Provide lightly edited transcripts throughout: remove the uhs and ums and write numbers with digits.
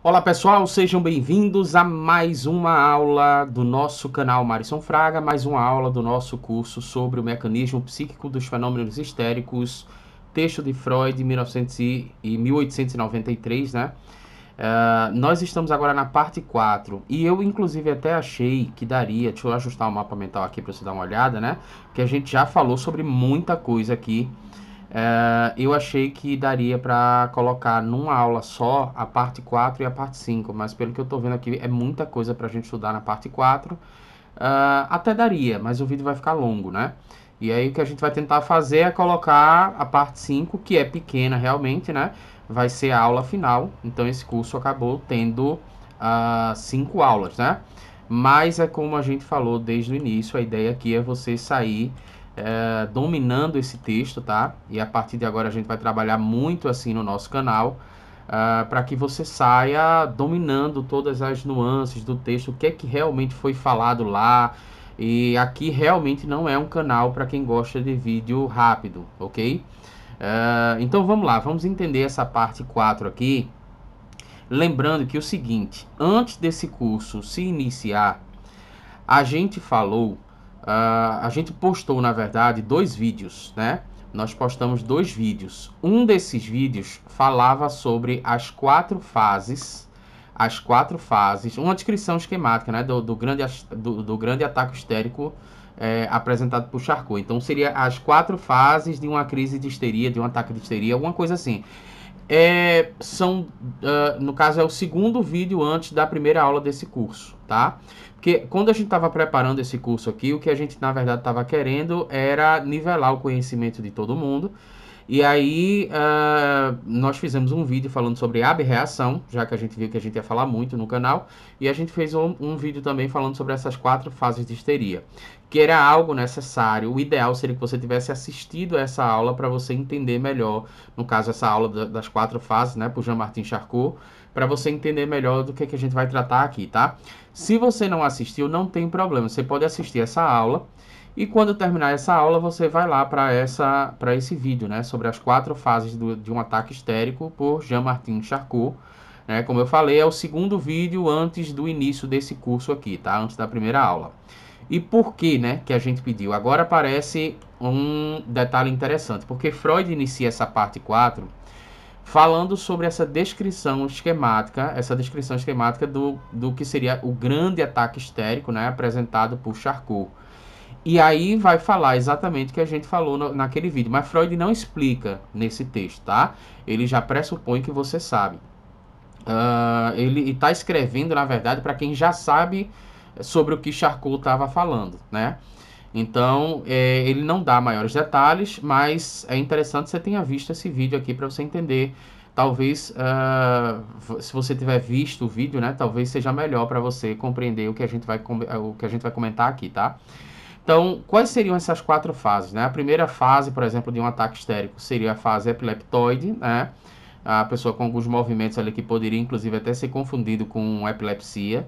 Olá pessoal, sejam bem-vindos a mais uma aula do nosso canal Marisson Fraga, mais uma aula do nosso curso sobre o mecanismo psíquico dos fenômenos histéricos, texto de Freud, 1893, né? Nós estamos agora na parte 4 e eu inclusive até achei que daria, deixa eu ajustar o mapa mental aqui para você dar uma olhada, né? Que a gente já falou sobre muita coisa aqui. Eu achei que daria para colocar numa aula só a parte 4 e a parte 5, mas pelo que eu estou vendo aqui é muita coisa para a gente estudar na parte 4. Até daria, mas o vídeo vai ficar longo, né? E aí o que a gente vai tentar fazer é colocar a parte 5, que é pequena realmente, né? Vai ser a aula final, então esse curso acabou tendo 5 aulas, né? Mas é como a gente falou desde o início, a ideia aqui é você sair dominando esse texto, tá? E a partir de agora a gente vai trabalhar muito assim no nosso canal, para que você saia dominando todas as nuances do texto, o que é que realmente foi falado lá. E aqui realmente não é um canal para quem gosta de vídeo rápido, ok? Então vamos lá, vamos entender essa parte 4 aqui. Lembrando que o seguinte, antes desse curso se iniciar, a gente falou, a gente postou, na verdade, 2 vídeos, né? Nós postamos 2 vídeos. Um desses vídeos falava sobre as 4 fases, uma descrição esquemática, né? Do grande ataque histérico apresentado por Charcot. Então, seria as 4 fases de uma crise de histeria, de um ataque de histeria, alguma coisa assim. No caso, é o segundo vídeo antes da primeira aula desse curso, tá? Porque quando a gente estava preparando esse curso aqui, o que a gente, na verdade, estava querendo era nivelar o conhecimento de todo mundo. E aí, nós fizemos um vídeo falando sobre abreação, já que a gente viu que a gente ia falar muito no canal. E a gente fez um vídeo também falando sobre essas 4 fases de histeria, que era algo necessário. O ideal seria que você tivesse assistido essa aula para você entender melhor, no caso, essa aula das 4 fases, né, por Jean-Martin Charcot, para você entender melhor do que a gente vai tratar aqui, tá? Se você não assistiu, não tem problema, você pode assistir essa aula. E quando terminar essa aula, você vai lá para esse vídeo, né, sobre as 4 fases de um ataque histérico por Jean-Martin Charcot. Né, como eu falei, é o segundo vídeo antes do início desse curso aqui, tá? Antes da primeira aula. E por que, né, que a gente pediu? Agora aparece um detalhe interessante, porque Freud inicia essa parte 4 falando sobre essa descrição esquemática do que seria o grande ataque histérico, né, apresentado por Charcot. E aí vai falar exatamente o que a gente falou naquele vídeo. Mas Freud não explica nesse texto, tá? Ele já pressupõe que você sabe. Ele está escrevendo, na verdade, para quem já sabe sobre o que Charcot estava falando, né? Então, ele não dá maiores detalhes, mas é interessante que você tenha visto esse vídeo aqui para você entender. Talvez, se você tiver visto o vídeo, né? Talvez seja melhor para você compreender o que a gente vai comentar aqui, tá? Então, quais seriam essas 4 fases, né? A primeira fase, por exemplo, de um ataque histérico seria a fase epileptoide, né? A pessoa com alguns movimentos ali que poderia, inclusive, até ser confundido com epilepsia.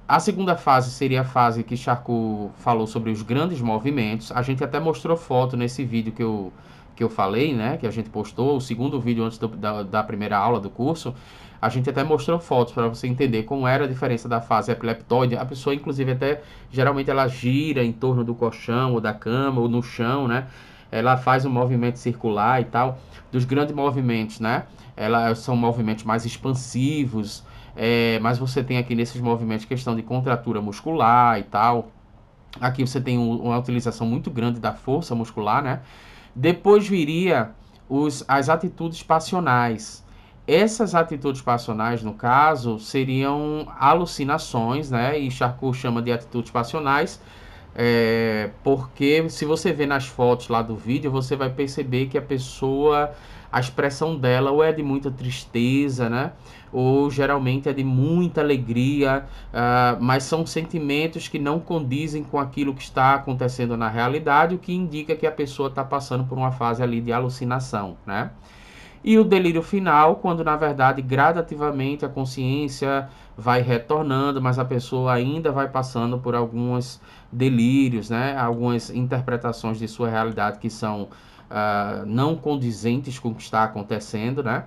A segunda fase seria a fase que Charcot falou sobre os grandes movimentos. A gente até mostrou foto nesse vídeo que eu falei, né? Que a gente postou, o segundo vídeo antes da primeira aula do curso. A gente até mostrou fotos para você entender como era a diferença da fase epileptoide. A pessoa, inclusive, até geralmente ela gira em torno do colchão ou da cama ou no chão, né? Ela faz um movimento circular e tal. Dos grandes movimentos, né? São movimentos mais expansivos, mas você tem aqui nesses movimentos questão de contratura muscular e tal. Aqui você tem uma utilização muito grande da força muscular, né? Depois viria as atitudes passionais. Essas atitudes passionais, no caso, seriam alucinações, né? E Charcot chama de atitudes passionais, porque se você vê nas fotos lá do vídeo, você vai perceber que a expressão dela ou é de muita tristeza, né? Ou geralmente é de muita alegria, mas são sentimentos que não condizem com aquilo que está acontecendo na realidade, o que indica que a pessoa está passando por uma fase ali de alucinação, né? E o delírio final, quando na verdade gradativamente a consciência vai retornando, mas a pessoa ainda vai passando por alguns delírios, né? Algumas interpretações de sua realidade que são não condizentes com o que está acontecendo, né?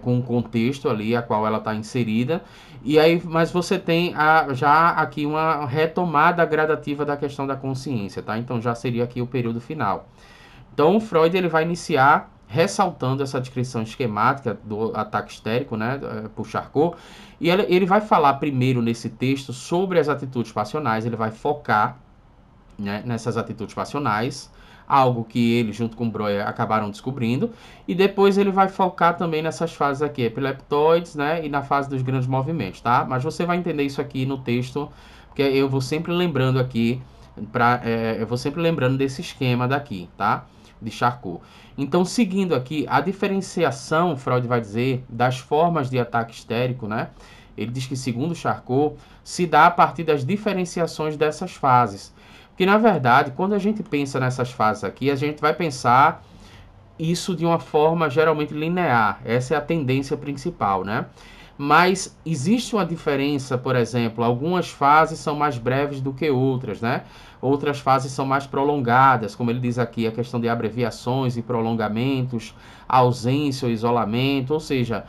com o contexto ali a qual ela está inserida. E aí, mas você tem já aqui uma retomada gradativa da questão da consciência, tá? Então já seria aqui o período final. Então o Freud ele vai iniciar ressaltando essa descrição esquemática do ataque histérico, né, por Charcot, e ele vai falar primeiro nesse texto sobre as atitudes passionais, ele vai focar, né, nessas atitudes passionais, algo que ele, junto com Breuer, acabaram descobrindo, e depois ele vai focar também nessas fases aqui, epileptoides, né, e na fase dos grandes movimentos, tá? Mas você vai entender isso aqui no texto, porque eu vou sempre lembrando aqui, eu vou sempre lembrando desse esquema daqui, tá? De Charcot. Então, seguindo aqui, a diferenciação, Freud vai dizer, das formas de ataque histérico, né? Ele diz que, segundo Charcot, se dá a partir das diferenciações dessas fases. Porque, na verdade, quando a gente pensa nessas fases aqui, a gente vai pensar isso de uma forma geralmente linear. Essa é a tendência principal, né? Mas existe uma diferença, por exemplo, algumas fases são mais breves do que outras, né? Outras fases são mais prolongadas, como ele diz aqui, a questão de abreviações e prolongamentos, ausência ou isolamento, ou seja,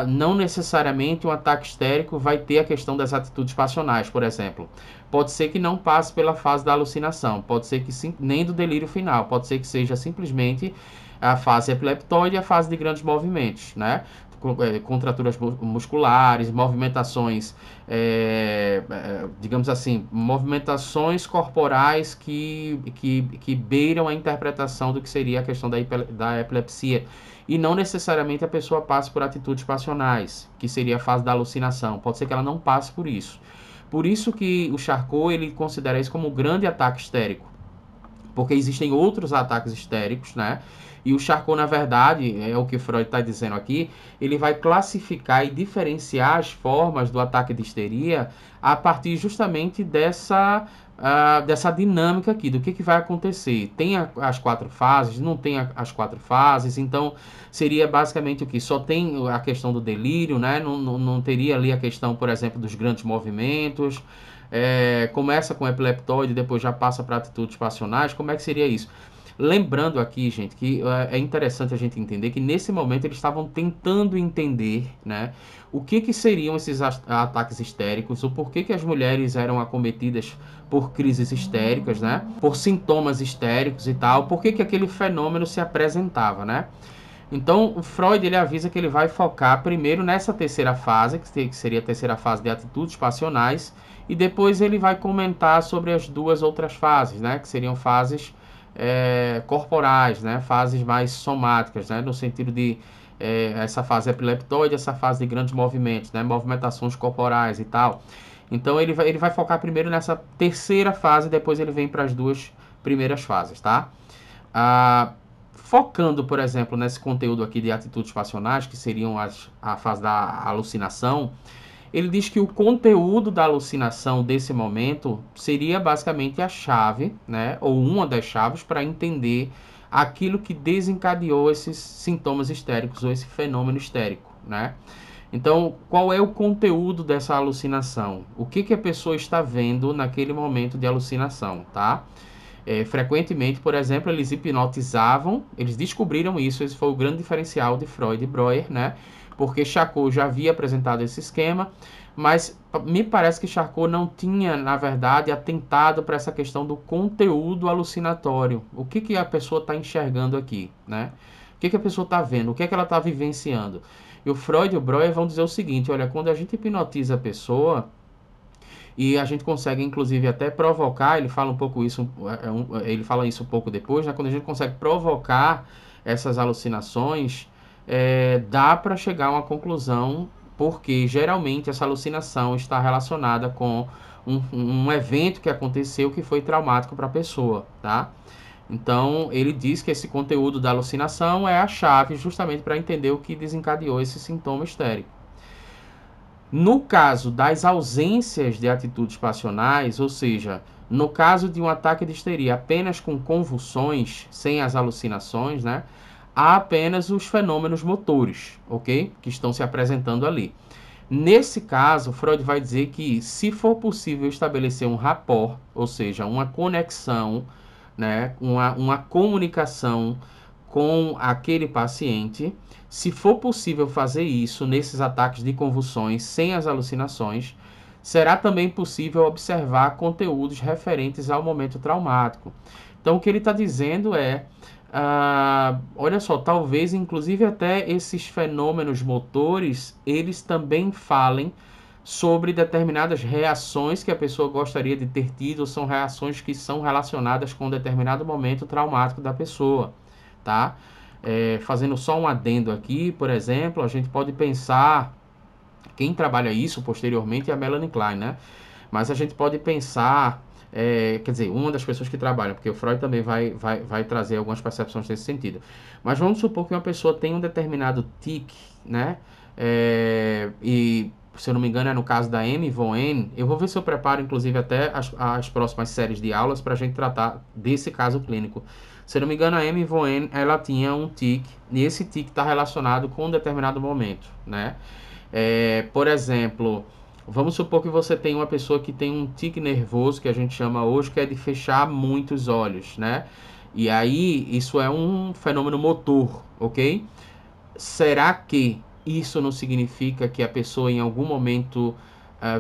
não necessariamente um ataque histérico vai ter a questão das atitudes passionais, por exemplo. Pode ser que não passe pela fase da alucinação, pode ser que nem do delírio final, pode ser que seja simplesmente a fase epileptoide e a fase de grandes movimentos, né? Contraturas musculares, movimentações, digamos assim, movimentações corporais que beiram a interpretação do que seria a questão da epilepsia. E não necessariamente a pessoa passe por atitudes passionais, que seria a fase da alucinação. Pode ser que ela não passe por isso. Por isso que o Charcot ele considera isso como um grande ataque histérico. Porque existem outros ataques histéricos, né? E o Charcot, na verdade, é o que Freud está dizendo aqui, ele vai classificar e diferenciar as formas do ataque de histeria a partir justamente dessa dinâmica aqui, do que vai acontecer. Tem as 4 fases, não tem as 4 fases, então seria basicamente o que? Só tem a questão do delírio, né? Não teria ali a questão, por exemplo, dos grandes movimentos. Começa com epileptoide, depois já passa para atitudes passionais. Como é que seria isso? Lembrando aqui, gente, que é interessante a gente entender que nesse momento eles estavam tentando entender, né, o que seriam esses ataques histéricos, o porquê que as mulheres eram acometidas por crises histéricas, né, por sintomas histéricos e tal, por que aquele fenômeno se apresentava, né? Então, o Freud ele avisa que ele vai focar primeiro nessa terceira fase, que seria a terceira fase de atitudes passionais, e depois ele vai comentar sobre as 2 outras fases, né, que seriam fases corporais, né, fases mais somáticas, né, no sentido de essa fase epileptoide, essa fase de grandes movimentos, né, movimentações corporais e tal. Então ele vai focar primeiro nessa terceira fase, depois ele vem para as 2 primeiras fases, tá? Focando, por exemplo, nesse conteúdo aqui de atitudes passionais, que seriam a fase da alucinação, ele diz que o conteúdo da alucinação desse momento seria basicamente a chave, né, ou uma das chaves para entender aquilo que desencadeou esses sintomas histéricos ou esse fenômeno histérico, né? Então, qual é o conteúdo dessa alucinação? O que a pessoa está vendo naquele momento de alucinação, tá? Frequentemente, por exemplo, eles hipnotizavam, eles descobriram isso, esse foi o grande diferencial de Freud e Breuer, né? Porque Charcot já havia apresentado esse esquema, mas me parece que Charcot não tinha, na verdade, atentado para essa questão do conteúdo alucinatório. O que a pessoa está enxergando aqui, né? O que a pessoa está vendo? O que ela está vivenciando? E o Freud e o Breuer vão dizer o seguinte, olha, quando a gente hipnotiza a pessoa, e a gente consegue, inclusive, até provocar, ele fala um pouco isso, ele fala isso um pouco depois, né? Quando a gente consegue provocar essas alucinações, dá para chegar a uma conclusão, porque geralmente essa alucinação está relacionada com um evento que aconteceu que foi traumático para a pessoa, tá? Então, ele diz que esse conteúdo da alucinação é a chave justamente para entender o que desencadeou esse sintoma histérico. No caso das ausências de atitudes passionais, ou seja, no caso de um ataque de histeria apenas com convulsões, sem as alucinações, né, há apenas os fenômenos motores, ok? Que estão se apresentando ali. Nesse caso, Freud vai dizer que se for possível estabelecer um rapport, ou seja, uma conexão, né, uma comunicação com aquele paciente. Se for possível fazer isso nesses ataques de convulsões sem as alucinações, será também possível observar conteúdos referentes ao momento traumático. Então, o que ele está dizendo é, olha só, talvez inclusive até esses fenômenos motores, eles também falem sobre determinadas reações que a pessoa gostaria de ter tido, ou são reações que são relacionadas com um determinado momento traumático da pessoa, tá? Fazendo só um adendo aqui, por exemplo, a gente pode pensar, quem trabalha isso posteriormente é a Melanie Klein, né? Mas a gente pode pensar, quer dizer, uma das pessoas que trabalham, porque o Freud também vai trazer algumas percepções nesse sentido. Mas vamos supor que uma pessoa tem um determinado tique, né? E, se eu não me engano, é no caso da Amy Von N. Eu vou ver se eu preparo, inclusive, até as próximas séries de aulas para a gente tratar desse caso clínico. Se eu não me engano, a Amy Von N, ela tinha um tique, e esse tique está relacionado com um determinado momento, né? Por exemplo, vamos supor que você tem uma pessoa que tem um tique nervoso, que a gente chama hoje, que é de fechar muito os olhos, né? E aí, isso é um fenômeno motor, ok? Será que isso não significa que a pessoa em algum momento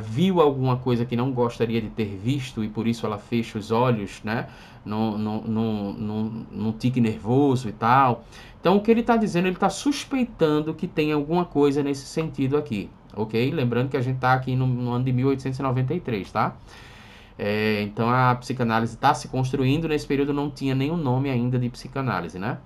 viu alguma coisa que não gostaria de ter visto e por isso ela fecha os olhos, né? Num tique nervoso e tal. Então, o que ele está dizendo, ele está suspeitando que tem alguma coisa nesse sentido aqui, ok? Lembrando que a gente está aqui no ano de 1893, tá? Então, a psicanálise está se construindo, nesse período não tinha nenhum nome ainda de psicanálise, né?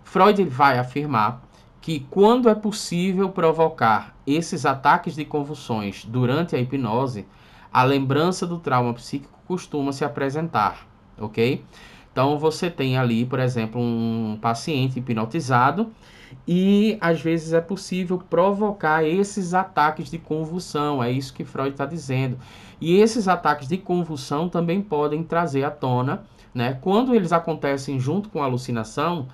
Freud vai afirmar que quando é possível provocar esses ataques de convulsões durante a hipnose, a lembrança do trauma psíquico costuma se apresentar, ok? Então, você tem ali, por exemplo, um paciente hipnotizado e, às vezes, é possível provocar esses ataques de convulsão, é isso que Freud está dizendo. E esses ataques de convulsão também podem trazer à tona, né? Quando eles acontecem junto com a alucinação,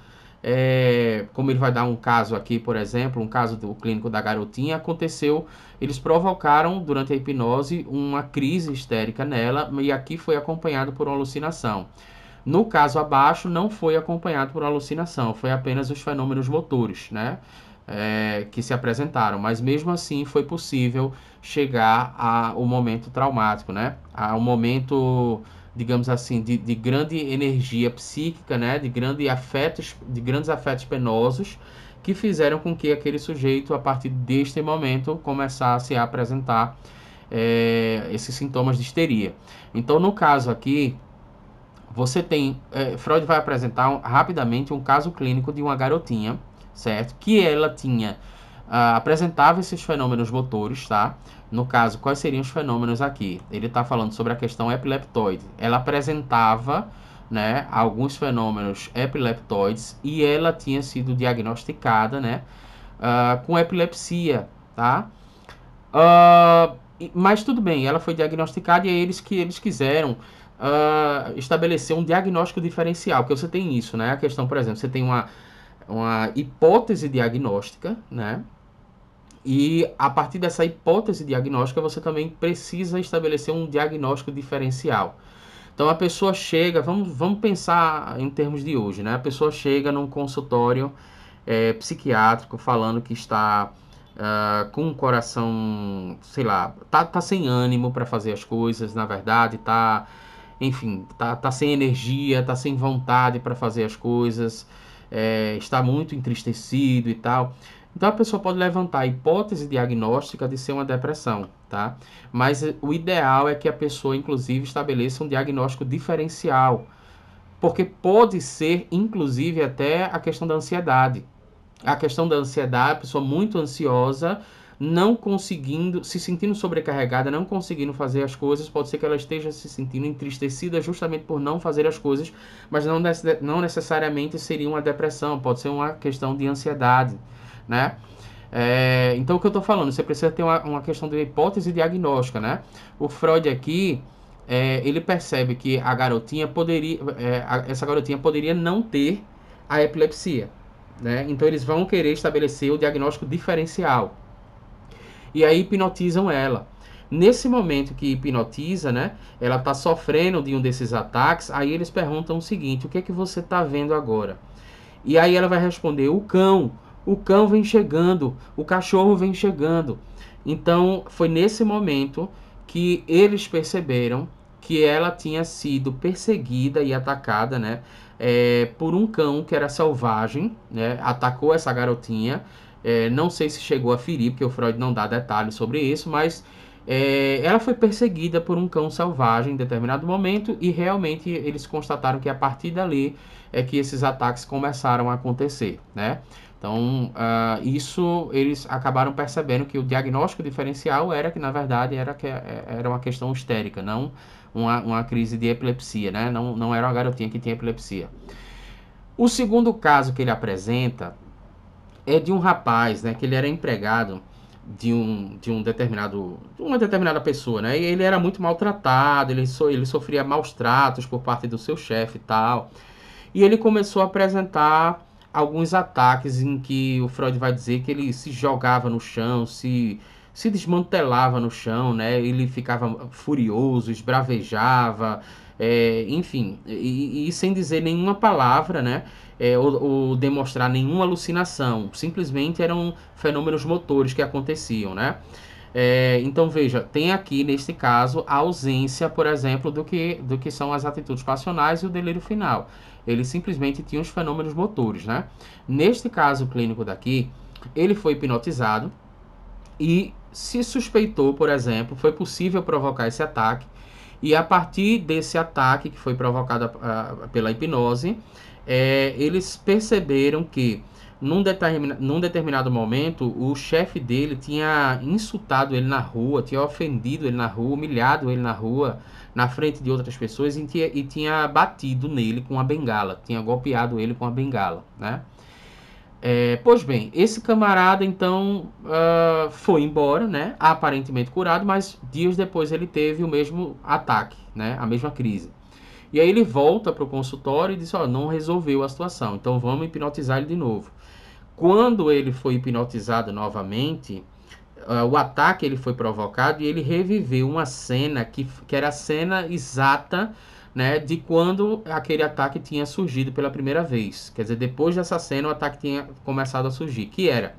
como ele vai dar um caso aqui, por exemplo, um caso do clínico da garotinha, aconteceu, eles provocaram durante a hipnose uma crise histérica nela, e aqui foi acompanhado por uma alucinação. No caso abaixo, não foi acompanhado por uma alucinação, foi apenas os fenômenos motores, né, que se apresentaram, mas mesmo assim foi possível chegar ao momento traumático, né, ao momento, digamos assim, de grande energia psíquica, né, de grandes afetos penosos, que fizeram com que aquele sujeito, a partir deste momento, começasse a apresentar esses sintomas de histeria. Então, no caso aqui, você tem, Freud vai apresentar rapidamente um caso clínico de uma garotinha, certo? Que ela tinha, apresentava esses fenômenos motores, tá? No caso, quais seriam os fenômenos aqui? Ele está falando sobre a questão epileptoide. Ela apresentava, né, alguns fenômenos epileptoides e ela tinha sido diagnosticada, né, com epilepsia, tá? Mas tudo bem, ela foi diagnosticada e é eles quiseram estabelecer um diagnóstico diferencial, porque você tem isso, né? A questão, por exemplo, você tem uma hipótese diagnóstica, né? E a partir dessa hipótese diagnóstica, você também precisa estabelecer um diagnóstico diferencial. Então, a pessoa chega, vamos pensar em termos de hoje, né? A pessoa chega num consultório psiquiátrico falando que está com o coração, sei lá, tá sem ânimo para fazer as coisas, na verdade, enfim, tá sem energia, tá sem vontade para fazer as coisas, está muito entristecido e tal. Então, a pessoa pode levantar a hipótese diagnóstica de ser uma depressão, tá? Mas o ideal é que a pessoa, inclusive, estabeleça um diagnóstico diferencial, porque pode ser, inclusive, até a questão da ansiedade. A questão da ansiedade, a pessoa muito ansiosa, não conseguindo, se sentindo sobrecarregada, não conseguindo fazer as coisas, pode ser que ela esteja se sentindo entristecida justamente por não fazer as coisas, mas não necessariamente seria uma depressão, pode ser uma questão de ansiedade, né? Então, o que eu estou falando, você precisa ter uma questão de hipótese diagnóstica, né? O Freud aqui, ele percebe que a garotinha essa garotinha poderia não ter a epilepsia, né? Então, eles vão querer estabelecer o diagnóstico diferencial. E aí hipnotizam ela. Nesse momento que hipnotiza, né, ela está sofrendo de um desses ataques, aí eles perguntam o seguinte: o que é que você está vendo agora? E aí ela vai responder: o cão vem chegando, o cachorro vem chegando. Então foi nesse momento que eles perceberam que ela tinha sido perseguida e atacada, né, por um cão que era selvagem, né, atacou essa garotinha. Não sei se chegou a ferir, porque o Freud não dá detalhes sobre isso, mas ela foi perseguida por um cão selvagem em determinado momento, e realmente eles constataram que a partir dali é que esses ataques começaram a acontecer, né? Então, isso eles acabaram percebendo que o diagnóstico diferencial era que, na verdade, era uma questão histérica, não uma crise de epilepsia, né? Não era uma garotinha que tinha epilepsia. O segundo caso que ele apresenta é de um rapaz, né, que ele era empregado de uma determinada pessoa, né? E ele era muito maltratado, ele sofria maus tratos por parte do seu chefe e tal. E ele começou a apresentar alguns ataques em que o Freud vai dizer que ele se jogava no chão, se desmantelava no chão, né? Ele ficava furioso, esbravejava, enfim, e sem dizer nenhuma palavra, né? Ou demonstrar nenhuma alucinação. Simplesmente eram fenômenos motores que aconteciam, né? Então veja, tem aqui neste caso a ausência, por exemplo, do que são as atitudes passionais e o delírio final. Ele simplesmente tinha os fenômenos motores, né? Neste caso clínico daqui, ele foi hipnotizado e se suspeitou, por exemplo, foi possível provocar esse ataque, e a partir desse ataque que foi provocado pela hipnose, eles perceberam que num determinado momento o chefe dele tinha insultado ele na rua, tinha ofendido ele na rua, humilhado ele na rua, na frente de outras pessoas, e tinha batido nele com a bengala, tinha golpeado ele com a bengala, né? Pois bem, esse camarada então foi embora, né? Aparentemente curado, mas dias depois ele teve o mesmo ataque, né? A mesma crise. E aí ele volta para o consultório e diz: ó, não resolveu a situação, então vamos hipnotizar ele de novo. Quando ele foi hipnotizado novamente, o ataque ele foi provocado e ele reviveu uma cena que era a cena exata, né, de quando aquele ataque tinha surgido pela primeira vez. Quer dizer, depois dessa cena o ataque tinha começado a surgir, que era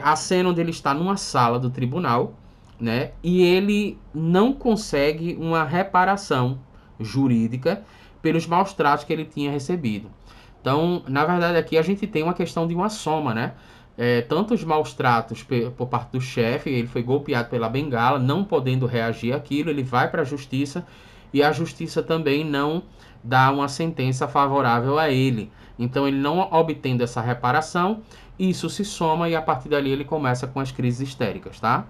a cena onde ele está numa sala do tribunal, né, e ele não consegue uma reparação jurídica pelos maus tratos que ele tinha recebido. Então, na verdade, aqui a gente tem uma questão de uma soma, né? Tanto os maus tratos por parte do chefe, ele foi golpeado pela bengala, não podendo reagir àquilo, ele vai para a justiça e a justiça também não dá uma sentença favorável a ele. Então, ele não obtendo essa reparação, isso se soma e a partir dali ele começa com as crises histéricas, tá?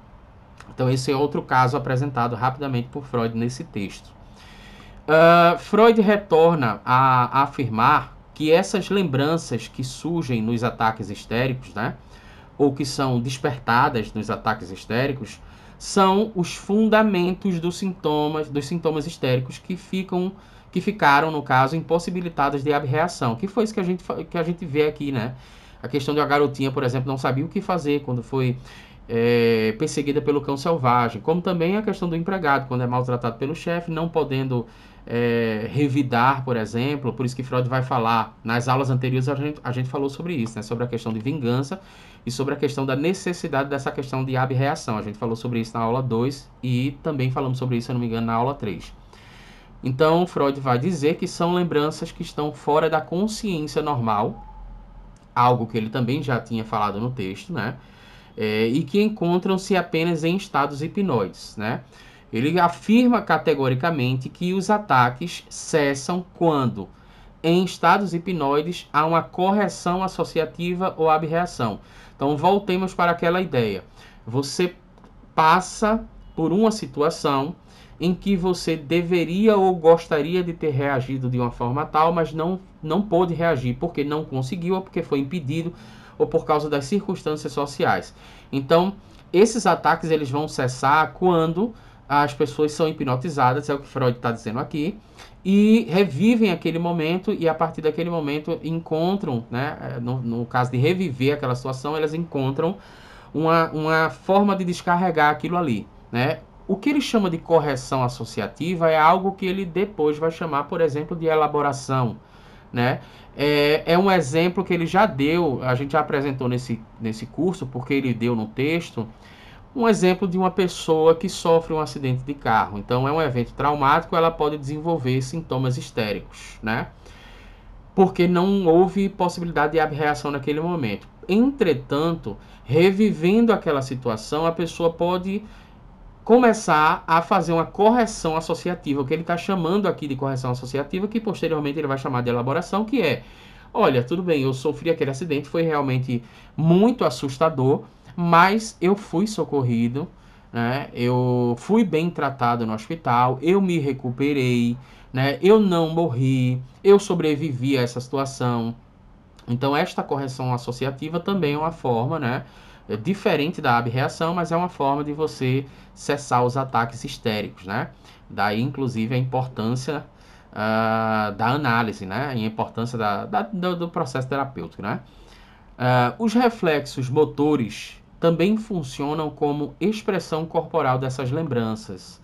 Então, esse é outro caso apresentado rapidamente por Freud nesse texto. Freud retorna a afirmar que essas lembranças que surgem nos ataques histéricos, né, ou que são despertadas nos ataques histéricos, são os fundamentos dos sintomas histéricos que ficaram, no caso, impossibilitados de abreação, que foi isso que a gente vê aqui, né? A questão de uma garotinha, por exemplo, não sabia o que fazer quando foi perseguida pelo cão selvagem, como também a questão do empregado, quando é maltratado pelo chefe, não podendo revidar, por exemplo. Por isso que Freud vai falar, nas aulas anteriores a gente falou sobre isso, né? Sobre a questão de vingança e sobre a questão da necessidade dessa questão de abreação. A gente falou sobre isso na aula 2 e também falamos sobre isso, se eu não me engano, na aula 3. Então, Freud vai dizer que são lembranças que estão fora da consciência normal, algo que ele também já tinha falado no texto, né? E que encontram-se apenas em estados hipnoides, né? Ele afirma categoricamente que os ataques cessam quando, em estados hipnoides, há uma correção associativa ou abreação. Então, voltemos para aquela ideia. Você passa por uma situação em que você deveria ou gostaria de ter reagido de uma forma tal, mas não pôde reagir porque não conseguiu, ou porque foi impedido, ou por causa das circunstâncias sociais. Então, esses ataques eles vão cessar quando as pessoas são hipnotizadas, é o que Freud está dizendo aqui, e revivem aquele momento, e a partir daquele momento encontram, né, no caso de reviver aquela situação, elas encontram uma forma de descarregar aquilo ali, né? O que ele chama de correção associativa é algo que ele depois vai chamar, por exemplo, de elaboração, né? É um exemplo que ele já deu, a gente já apresentou nesse curso, porque ele deu no texto, um exemplo de uma pessoa que sofre um acidente de carro. Então, é um evento traumático, ela pode desenvolver sintomas histéricos, né? Porque não houve possibilidade de abreação naquele momento. Entretanto, revivendo aquela situação, a pessoa pode começar a fazer uma correção associativa, o que ele está chamando aqui de correção associativa, que posteriormente ele vai chamar de elaboração, que é, olha, tudo bem, eu sofri aquele acidente, foi realmente muito assustador, mas eu fui socorrido, né? Eu fui bem tratado no hospital, eu me recuperei, né? Eu não morri, eu sobrevivi a essa situação. Então, esta correção associativa também é uma forma, né? É diferente da abreação, mas é uma forma de você cessar os ataques histéricos, né? Daí, inclusive, a importância da análise, né? E a importância do processo terapêutico, né? Os reflexos motores também funcionam como expressão corporal dessas lembranças.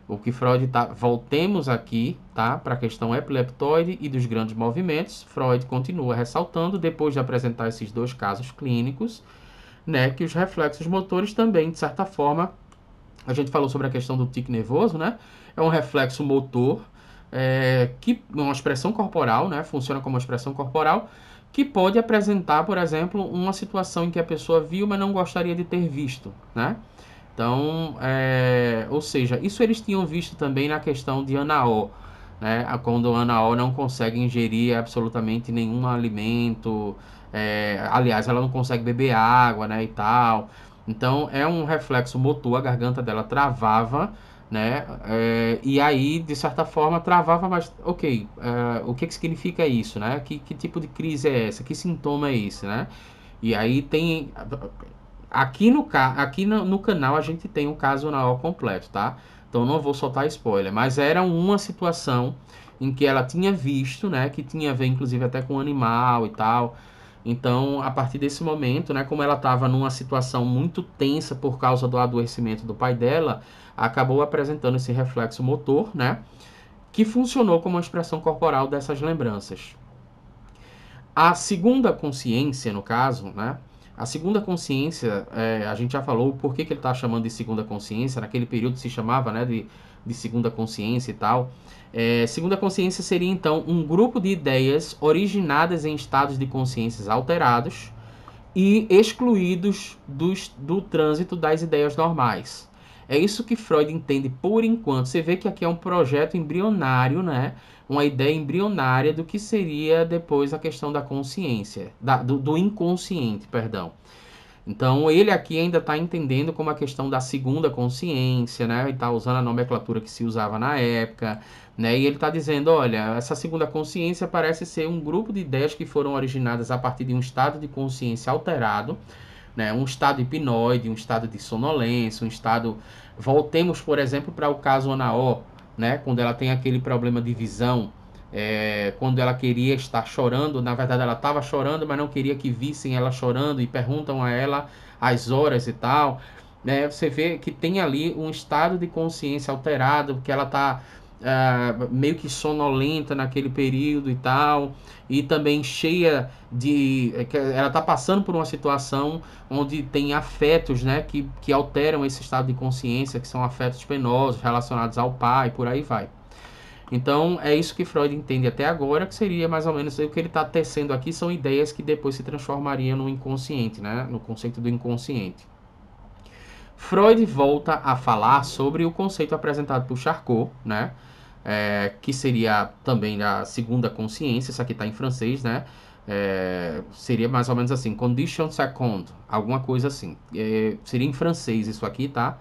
O que Freud tá, voltemos aqui, tá, para a questão epileptoide e dos grandes movimentos. Freud continua ressaltando, depois de apresentar esses dois casos clínicos, né, que os reflexos motores também, de certa forma, a gente falou sobre a questão do tique nervoso, né? É um reflexo motor, que uma expressão corporal, né? Funciona como uma expressão corporal, que pode apresentar, por exemplo, uma situação em que a pessoa viu, mas não gostaria de ter visto, né? Então, ou seja, isso eles tinham visto também na questão de Anaó, né? Quando a Anaó não consegue ingerir absolutamente nenhum alimento, aliás, ela não consegue beber água, né, e tal. Então, é um reflexo motor, a garganta dela travava, né? E aí, de certa forma, travava, mas, ok, o que significa isso, né? Que tipo de crise é essa? Que sintoma é esse, né? E aí tem... Aqui no canal a gente tem um caso Anaó completo, tá? Então não vou soltar spoiler, mas era uma situação em que ela tinha visto, né? Que tinha a ver inclusive até com animal e tal. Então, a partir desse momento, né? Como ela estava numa situação muito tensa por causa do adoecimento do pai dela, acabou apresentando esse reflexo motor, né? Que funcionou como uma expressão corporal dessas lembranças. A segunda consciência, no caso, né? A segunda consciência, a gente já falou por que ele está chamando de segunda consciência, naquele período se chamava, né, de segunda consciência e tal. Segunda consciência seria, então, um grupo de ideias originadas em estados de consciências alterados e excluídos do trânsito das ideias normais. É isso que Freud entende por enquanto. Você vê que aqui é um projeto embrionário, né? Uma ideia embrionária do que seria depois a questão da consciência, do inconsciente, perdão. Então, ele aqui ainda está entendendo como a questão da segunda consciência, né? E está usando a nomenclatura que se usava na época, né? E ele está dizendo, olha, essa segunda consciência parece ser um grupo de ideias que foram originadas a partir de um estado de consciência alterado, né? Um estado hipnoide, um estado de sonolência, um estado... Voltemos, por exemplo, para o caso Anaó, né? Quando ela tem aquele problema de visão, quando ela queria estar chorando, na verdade ela estava chorando, mas não queria que vissem ela chorando e perguntam a ela as horas e tal, né? Você vê que tem ali um estado de consciência alterado, que ela está meio que sonolenta naquele período e tal, e também cheia de... ela está passando por uma situação onde tem afetos, né, que alteram esse estado de consciência, que são afetos penosos relacionados ao pai, por aí vai. Então, é isso que Freud entende até agora, que seria mais ou menos o que ele está tecendo aqui, são ideias que depois se transformariam no inconsciente, né, no conceito do inconsciente. Freud volta a falar sobre o conceito apresentado por Charcot, né, que seria também a segunda consciência, isso aqui está em francês, né, seria mais ou menos assim, condition seconde, alguma coisa assim, seria em francês isso aqui, tá?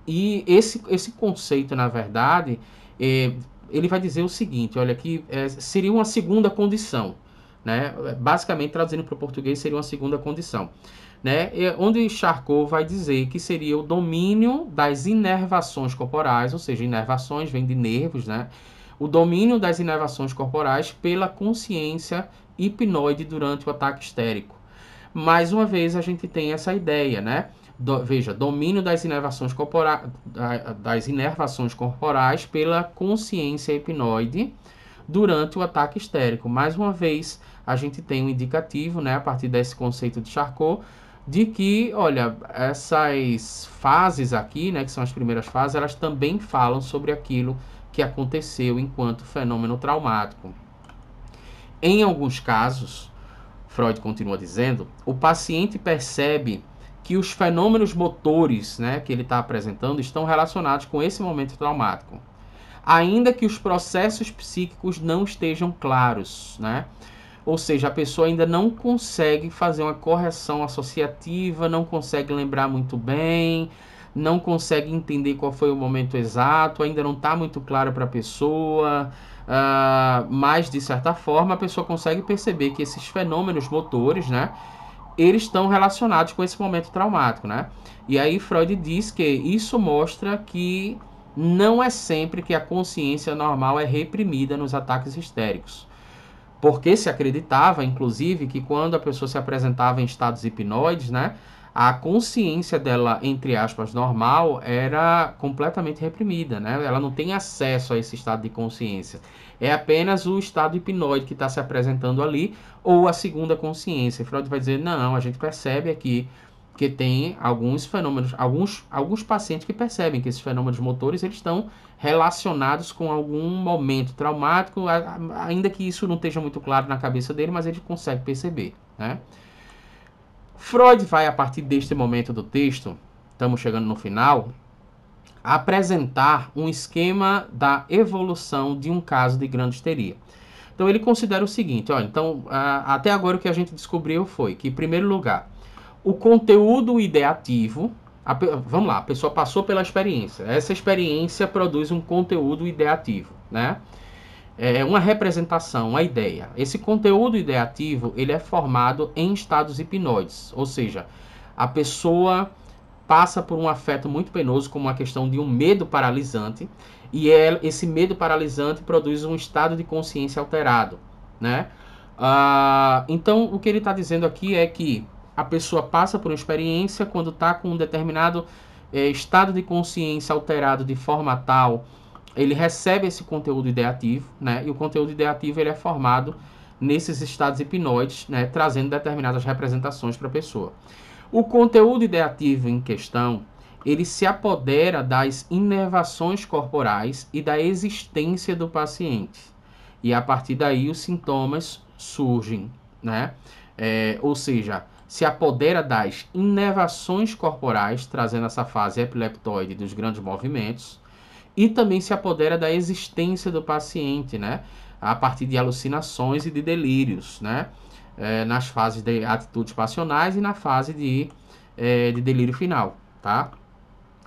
E esse conceito, na verdade, ele vai dizer o seguinte, olha, que seria uma segunda condição, né? Basicamente, traduzindo para o português, seria uma segunda condição, né? Onde Charcot vai dizer que seria o domínio das inervações corporais, ou seja, inervações vem de nervos, né? O domínio das inervações corporais pela consciência hipnoide durante o ataque histérico. Mais uma vez, a gente tem essa ideia, né? Veja, domínio das inervações corporais pela consciência hipnoide durante o ataque histérico. Mais uma vez, a gente tem um indicativo, né, a partir desse conceito de Charcot, de que, olha, essas fases aqui, né, que são as primeiras fases, elas também falam sobre aquilo que aconteceu enquanto fenômeno traumático. Em alguns casos, Freud continua dizendo, o paciente percebe que os fenômenos motores, né, que ele está apresentando estão relacionados com esse momento traumático, ainda que os processos psíquicos não estejam claros, né? Ou seja, a pessoa ainda não consegue fazer uma correção associativa, não consegue lembrar muito bem, não consegue entender qual foi o momento exato, ainda não está muito claro para a pessoa, mas de certa forma a pessoa consegue perceber que esses fenômenos motores, né, eles estão relacionados com esse momento traumático, né? E aí Freud diz que isso mostra que não é sempre que a consciência normal é reprimida nos ataques histéricos. Porque se acreditava, inclusive, que quando a pessoa se apresentava em estados hipnoides, né, a consciência dela, entre aspas, normal, era completamente reprimida, né? Ela não tem acesso a esse estado de consciência. É apenas o estado hipnoide que está se apresentando ali, ou a segunda consciência. Freud vai dizer, não, a gente percebe aqui que tem alguns fenômenos, alguns pacientes que percebem que esses fenômenos motores eles estão relacionados com algum momento traumático, ainda que isso não esteja muito claro na cabeça dele, mas ele consegue perceber, né? Freud vai, a partir deste momento do texto, estamos chegando no final, apresentar um esquema da evolução de um caso de grande histeria. Então ele considera o seguinte, ó, então até agora o que a gente descobriu foi que, em primeiro lugar, o conteúdo ideativo, vamos lá, a pessoa passou pela experiência. Essa experiência produz um conteúdo ideativo, né? É uma representação, uma ideia. Esse conteúdo ideativo, ele é formado em estados hipnoides, ou seja, a pessoa passa por um afeto muito penoso, como a questão de um medo paralisante, e esse medo paralisante produz um estado de consciência alterado, né? Então, o que ele está dizendo aqui é que a pessoa passa por uma experiência quando está com um determinado estado de consciência alterado de forma tal, ele recebe esse conteúdo ideativo, né? E o conteúdo ideativo ele é formado nesses estados hipnoides, né? Trazendo determinadas representações para a pessoa. O conteúdo ideativo em questão, ele se apodera das inervações corporais e da existência do paciente. E a partir daí os sintomas surgem, né? Ou seja, se apodera das inervações corporais, trazendo essa fase epileptoide dos grandes movimentos, e também se apodera da existência do paciente, né? A partir de alucinações e de delírios, né? Nas fases de atitudes passionais e na fase de delírio final, tá?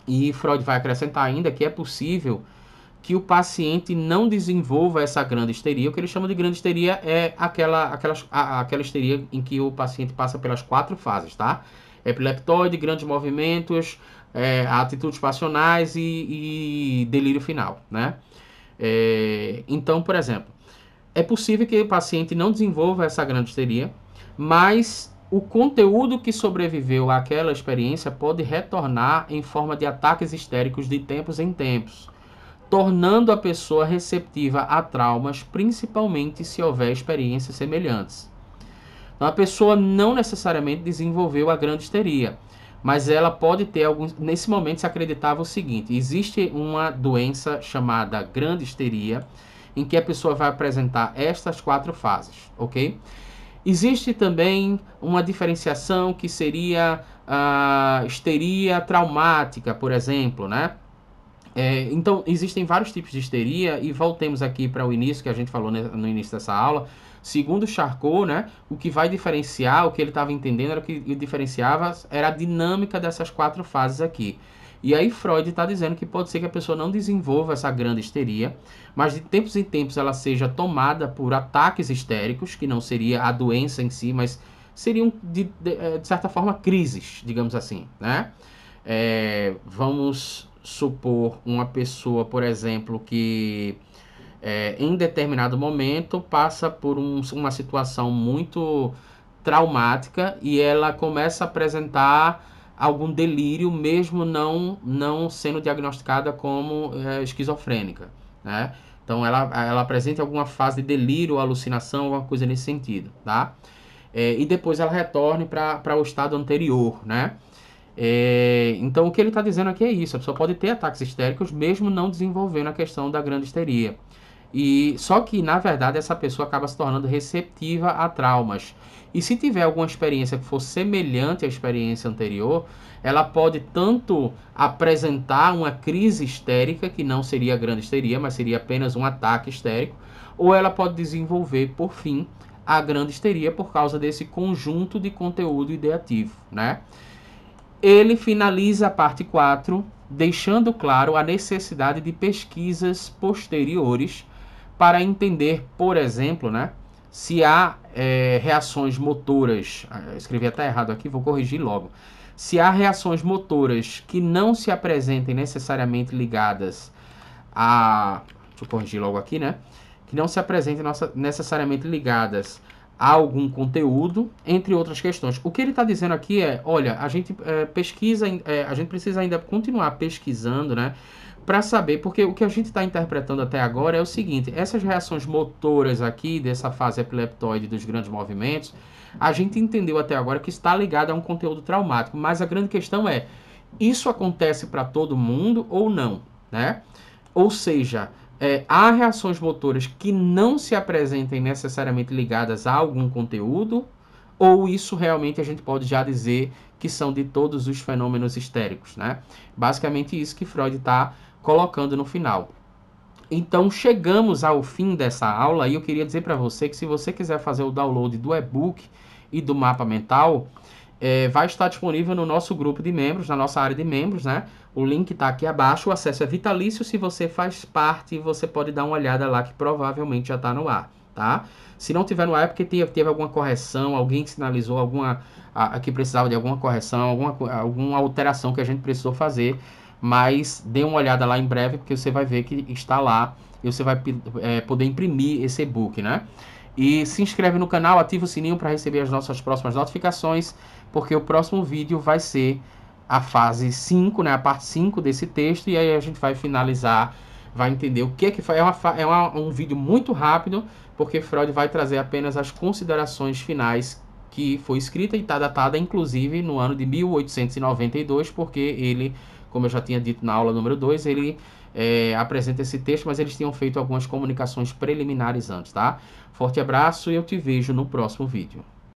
E Freud vai acrescentar ainda que é possível que o paciente não desenvolva essa grande histeria. O que ele chama de grande histeria é aquela histeria em que o paciente passa pelas 4 fases, tá? Epileptoide, grandes movimentos, atitudes passionais e delírio final, né? Então, por exemplo, é possível que o paciente não desenvolva essa grande histeria, mas o conteúdo que sobreviveu àquela experiência pode retornar em forma de ataques histéricos de tempos em tempos, tornando a pessoa receptiva a traumas, principalmente se houver experiências semelhantes. Então, a pessoa não necessariamente desenvolveu a grande histeria, mas ela pode ter alguns... Nesse momento se acreditava o seguinte, existe uma doença chamada grande histeria, em que a pessoa vai apresentar estas 4 fases, ok? Existe também uma diferenciação que seria a histeria traumática, por exemplo, né? Então, existem vários tipos de histeria, e voltemos aqui para o início, que a gente falou no início dessa aula. Segundo Charcot, né, o que vai diferenciar, o que ele estava entendendo, era o que diferenciava, era a dinâmica dessas 4 fases aqui. E aí Freud está dizendo que pode ser que a pessoa não desenvolva essa grande histeria, mas de tempos em tempos ela seja tomada por ataques histéricos, que não seria a doença em si, mas seriam, de certa forma, crises, digamos assim, né? Vamos supor uma pessoa, por exemplo, que em determinado momento passa por uma situação muito traumática e ela começa a apresentar algum delírio, mesmo não sendo diagnosticada como esquizofrênica, né? Então, ela apresenta alguma fase de delírio, alucinação, alguma coisa nesse sentido, tá? E depois ela retorne para o estado anterior, né? Então, o que ele está dizendo aqui é isso. A pessoa pode ter ataques histéricos mesmo não desenvolvendo a questão da grande histeria. Só que, na verdade, essa pessoa acaba se tornando receptiva a traumas. E se tiver alguma experiência que for semelhante à experiência anterior, ela pode tanto apresentar uma crise histérica, que não seria grande histeria, mas seria apenas um ataque histérico, ou ela pode desenvolver, por fim, a grande histeria por causa desse conjunto de conteúdo ideativo, né? Ele finaliza a parte 4, deixando claro a necessidade de pesquisas posteriores para entender, por exemplo, né, se há reações motoras, escrevi até errado aqui, vou corrigir logo, se há reações motoras que não se apresentem necessariamente ligadas a, deixa eu corrigir logo aqui, né, que não se apresentem necessariamente ligadas a algum conteúdo, entre outras questões. O que ele está dizendo aqui é, olha, a gente pesquisa, a gente precisa ainda continuar pesquisando, né, para saber, porque o que a gente está interpretando até agora é o seguinte: essas reações motoras aqui, dessa fase epileptoide dos grandes movimentos, a gente entendeu até agora que está ligado a um conteúdo traumático, mas a grande questão é, isso acontece para todo mundo ou não, né? Ou seja, há reações motoras que não se apresentem necessariamente ligadas a algum conteúdo, ou isso realmente a gente pode já dizer que são de todos os fenômenos histéricos, né? Basicamente isso que Freud está colocando no final. Então, chegamos ao fim dessa aula e eu queria dizer para você que se você quiser fazer o download do e-book e do mapa mental, vai estar disponível no nosso grupo de membros, na nossa área de membros, né? O link está aqui abaixo, o acesso é vitalício. Se você faz parte, você pode dar uma olhada lá que provavelmente já está no ar, tá? Se não tiver no ar é porque teve alguma correção, alguém que sinalizou que precisava de alguma correção, alguma alteração que a gente precisou fazer, mas dê uma olhada lá em breve, porque você vai ver que está lá e você vai poder imprimir esse e-book, né? E se inscreve no canal, ativa o sininho para receber as nossas próximas notificações, porque o próximo vídeo vai ser a fase 5, né, a parte 5 desse texto, e aí a gente vai finalizar, vai entender o que foi. Um vídeo muito rápido, porque Freud vai trazer apenas as considerações finais, que foi escrita e está datada, inclusive, no ano de 1892, porque ele, como eu já tinha dito na aula número 2, ele apresenta esse texto, mas eles tinham feito algumas comunicações preliminares antes, tá? Forte abraço e eu te vejo no próximo vídeo.